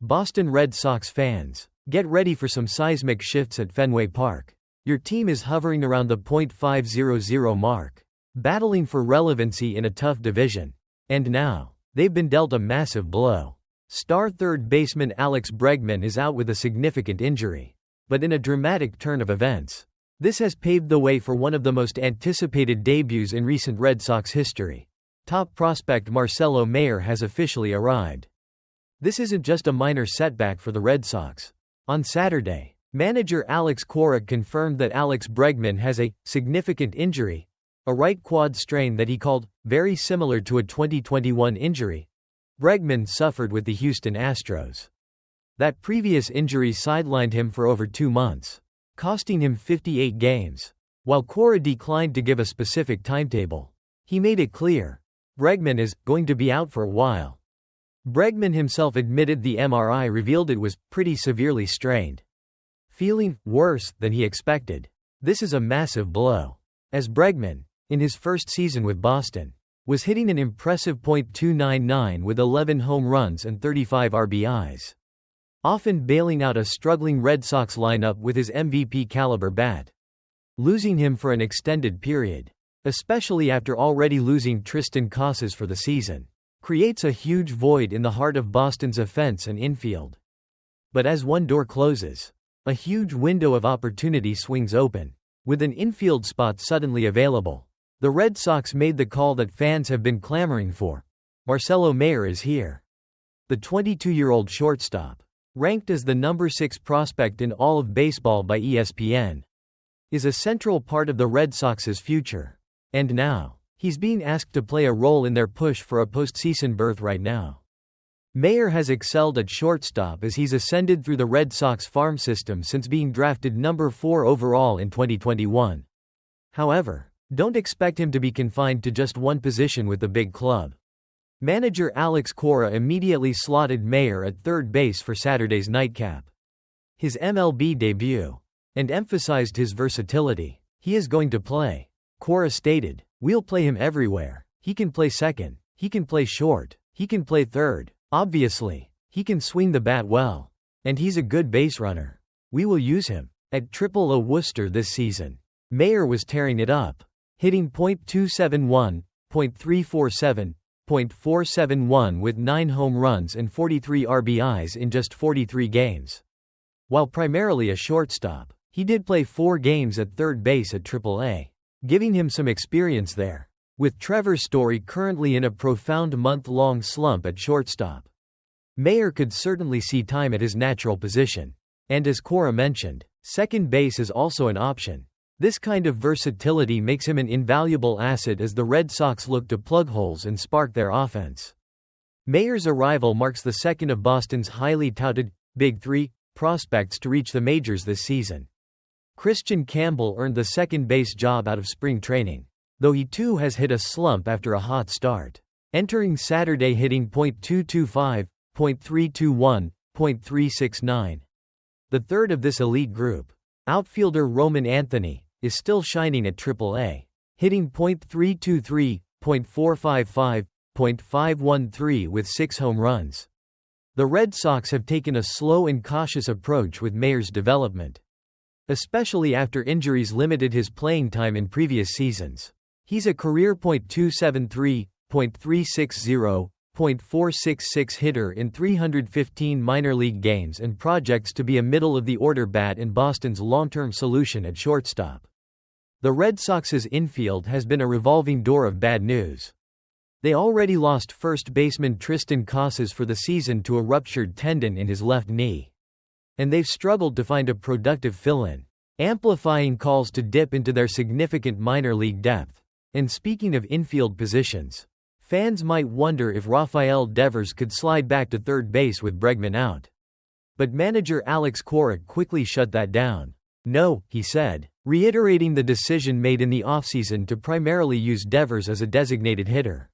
Boston Red Sox fans, get ready for some seismic shifts at Fenway Park. Your team is hovering around the .500 mark, battling for relevancy in a tough division. And now, they've been dealt a massive blow. Star third baseman Alex Bregman is out with a significant injury. But in a dramatic turn of events, this has paved the way for one of the most anticipated debuts in recent Red Sox history. Top prospect Marcelo Mayer has officially arrived. This isn't just a minor setback for the Red Sox. On Saturday, manager Alex Cora confirmed that Alex Bregman has a significant injury, a right quad strain that he called very similar to a 2021 injury Bregman suffered with the Houston Astros. That previous injury sidelined him for over 2 months, costing him 58 games. While Cora declined to give a specific timetable, he made it clear Bregman is going to be out for a while. Bregman himself admitted the MRI revealed it was pretty severely strained, feeling worse than he expected. This is a massive blow, as Bregman, in his first season with Boston, was hitting an impressive .299 with 11 home runs and 35 RBIs, often bailing out a struggling Red Sox lineup with his MVP-caliber bat. Losing him for an extended period, especially after already losing Tristan Casas for the season, creates a huge void in the heart of Boston's offense and infield. But as one door closes, a huge window of opportunity swings open. With an infield spot suddenly available, the Red Sox made the call that fans have been clamoring for. Marcelo Mayer is here. The 22-year-old shortstop, ranked as the number 6 prospect in all of baseball by ESPN, is a central part of the Red Sox's future. And now, he's being asked to play a role in their push for a postseason berth right now. Mayer has excelled at shortstop as he's ascended through the Red Sox farm system since being drafted number 4 overall in 2021. However, don't expect him to be confined to just one position with the big club. Manager Alex Cora immediately slotted Mayer at third base for Saturday's nightcap, his MLB debut, and emphasized his versatility. He is going to play, Cora stated. We'll play him everywhere. He can play second, he can play short, he can play third. Obviously, he can swing the bat well. And he's a good base runner. We will use him. At AAA Worcester this season, Mayer was tearing it up, hitting .271, .347, .471 with 9 home runs and 43 RBIs in just 43 games. While primarily a shortstop, he did play 4 games at third base at AAA, giving him some experience there. With Trevor Story currently in a profound month-long slump at shortstop, Mayer could certainly see time at his natural position. And as Cora mentioned, second base is also an option. This kind of versatility makes him an invaluable asset as the Red Sox look to plug holes and spark their offense. Mayer's arrival marks the second of Boston's highly touted Big Three prospects to reach the majors this season. Christian Campbell earned the second base job out of spring training, though he too has hit a slump after a hot start, entering Saturday hitting .225, .321, .369. The third of this elite group, outfielder Roman Anthony, is still shining at AAA, hitting .323, .455, .513 with 6 home runs. The Red Sox have taken a slow and cautious approach with Mayer's development, especially after injuries limited his playing time in previous seasons. He's a career .273, .360, .466 hitter in 315 minor league games and projects to be a middle-of-the-order bat and Boston's long-term solution at shortstop. The Red Sox's infield has been a revolving door of bad news. They already lost first baseman Tristan Casas for the season to a ruptured tendon in his left knee, and they've struggled to find a productive fill-in, amplifying calls to dip into their significant minor league depth. And speaking of infield positions, fans might wonder if Rafael Devers could slide back to third base with Bregman out. But manager Alex Cora quickly shut that down. No, he said, reiterating the decision made in the offseason to primarily use Devers as a designated hitter.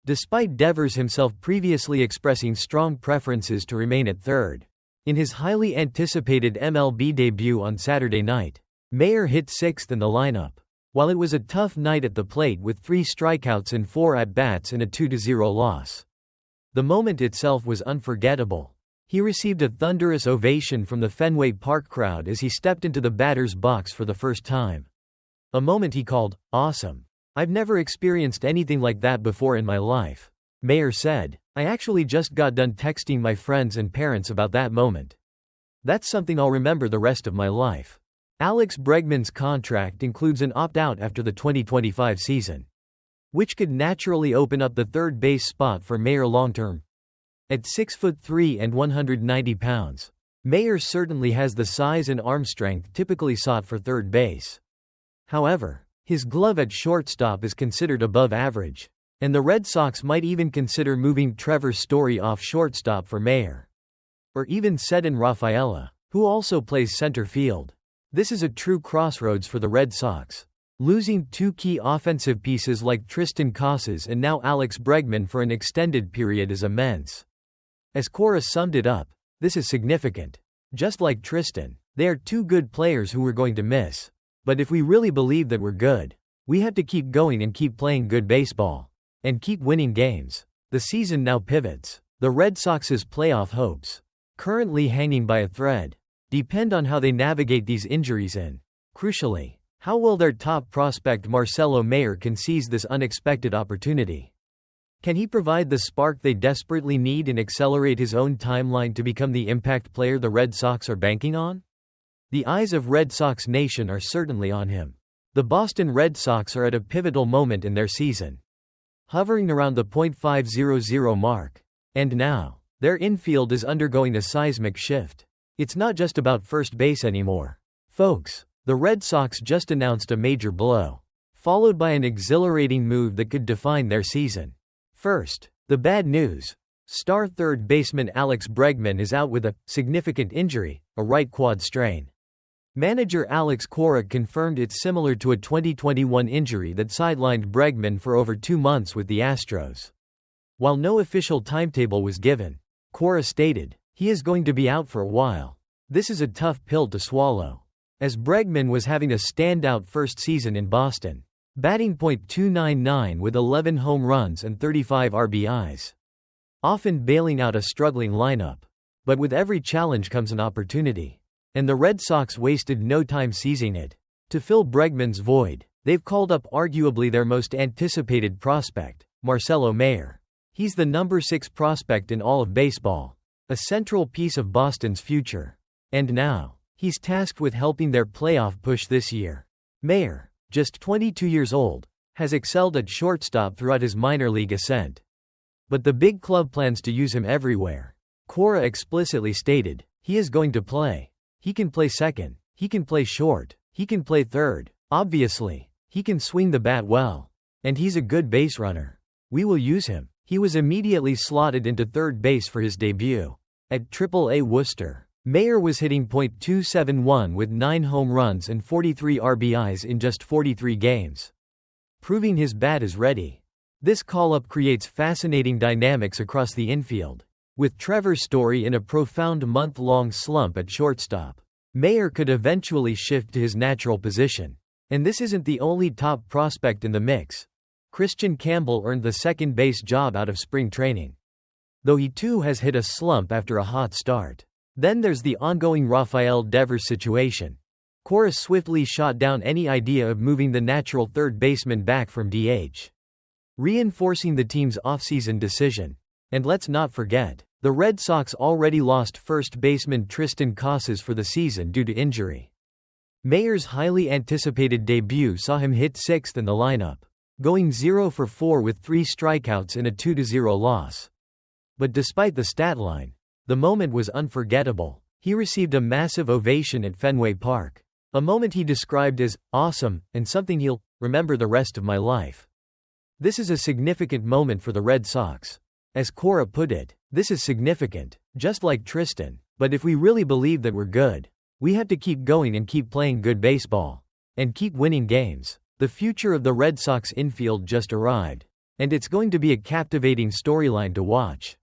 Despite Devers himself previously expressing strong preferences to remain at third, in his highly anticipated MLB debut on Saturday night, Mayer hit 6th in the lineup. While it was a tough night at the plate with 3 strikeouts and 4 at-bats in a 2-0 loss, the moment itself was unforgettable. He received a thunderous ovation from the Fenway Park crowd as he stepped into the batter's box for the first time. A moment he called, "awesome." "I've never experienced anything like that before in my life," Mayer said. "I actually just got done texting my friends and parents about that moment. That's something I'll remember the rest of my life." Alex Bregman's contract includes an opt-out after the 2025 season, which could naturally open up the third base spot for Mayer long-term. At 6'3" and 190 pounds, Mayer certainly has the size and arm strength typically sought for third base. However, his glove at shortstop is considered above average, and the Red Sox might even consider moving Trevor Story off shortstop for Mayer. Or even Cedin Rafaela, who also plays center field. This is a true crossroads for the Red Sox. Losing two key offensive pieces like Tristan Casas and now Alex Bregman for an extended period is immense. As Cora summed it up, this is significant. Just like Tristan, they are two good players who we're going to miss. But if we really believe that we're good, we have to keep going and keep playing good baseball. And keep winning games. The season now pivots. The Red Sox's playoff hopes, currently hanging by a thread, depend on how they navigate these injuries and, crucially, how well their top prospect Marcelo Mayer can seize this unexpected opportunity. Can he provide the spark they desperately need and accelerate his own timeline to become the impact player the Red Sox are banking on? The eyes of Red Sox Nation are certainly on him. The Boston Red Sox are at a pivotal moment in their season, hovering around the .500 mark. And now, their infield is undergoing a seismic shift. It's not just about first base anymore, folks. The Red Sox just announced a major blow, followed by an exhilarating move that could define their season. First, the bad news. Star third baseman Alex Bregman is out with a significant injury, a right quad strain. Manager Alex Cora confirmed it's similar to a 2021 injury that sidelined Bregman for over 2 months with the Astros. While no official timetable was given, Cora stated, he is going to be out for a while. This is a tough pill to swallow, as Bregman was having a standout first season in Boston, batting .299 with 11 home runs and 35 RBIs, often bailing out a struggling lineup. But with every challenge comes an opportunity. And the Red Sox wasted no time seizing it. To fill Bregman's void, they've called up arguably their most anticipated prospect, Marcelo Mayer. He's the number 6 prospect in all of baseball, a central piece of Boston's future. And now, he's tasked with helping their playoff push this year. Mayer, just 22 years old, has excelled at shortstop throughout his minor league ascent. But the big club plans to use him everywhere. Cora explicitly stated, he is going to play. He can play second, he can play short, he can play third, obviously, he can swing the bat well. And he's a good base runner. We will use him. He was immediately slotted into third base for his debut. At AAA Worcester, Mayer was hitting .271 with 9 home runs and 43 RBIs in just 43 games, proving his bat is ready. This call-up creates fascinating dynamics across the infield. With Trevor Story in a profound month-long slump at shortstop, Mayer could eventually shift to his natural position. And this isn't the only top prospect in the mix. Christian Campbell earned the second base job out of spring training, though he too has hit a slump after a hot start. Then there's the ongoing Rafael Devers situation. Cora swiftly shot down any idea of moving the natural third baseman back from DH, reinforcing the team's offseason decision. And let's not forget, the Red Sox already lost first baseman Tristan Casas for the season due to injury. Mayer's highly anticipated debut saw him hit 6th in the lineup, going 0 for 4 with 3 strikeouts in a 2-0 loss. But despite the stat line, the moment was unforgettable. He received a massive ovation at Fenway Park, a moment he described as awesome and something he'll remember the rest of my life. This is a significant moment for the Red Sox. As Cora put it, this is significant, just like Tristan. But if we really believe that we're good, we have to keep going and keep playing good baseball. And keep winning games. The future of the Red Sox infield just arrived. And it's going to be a captivating storyline to watch.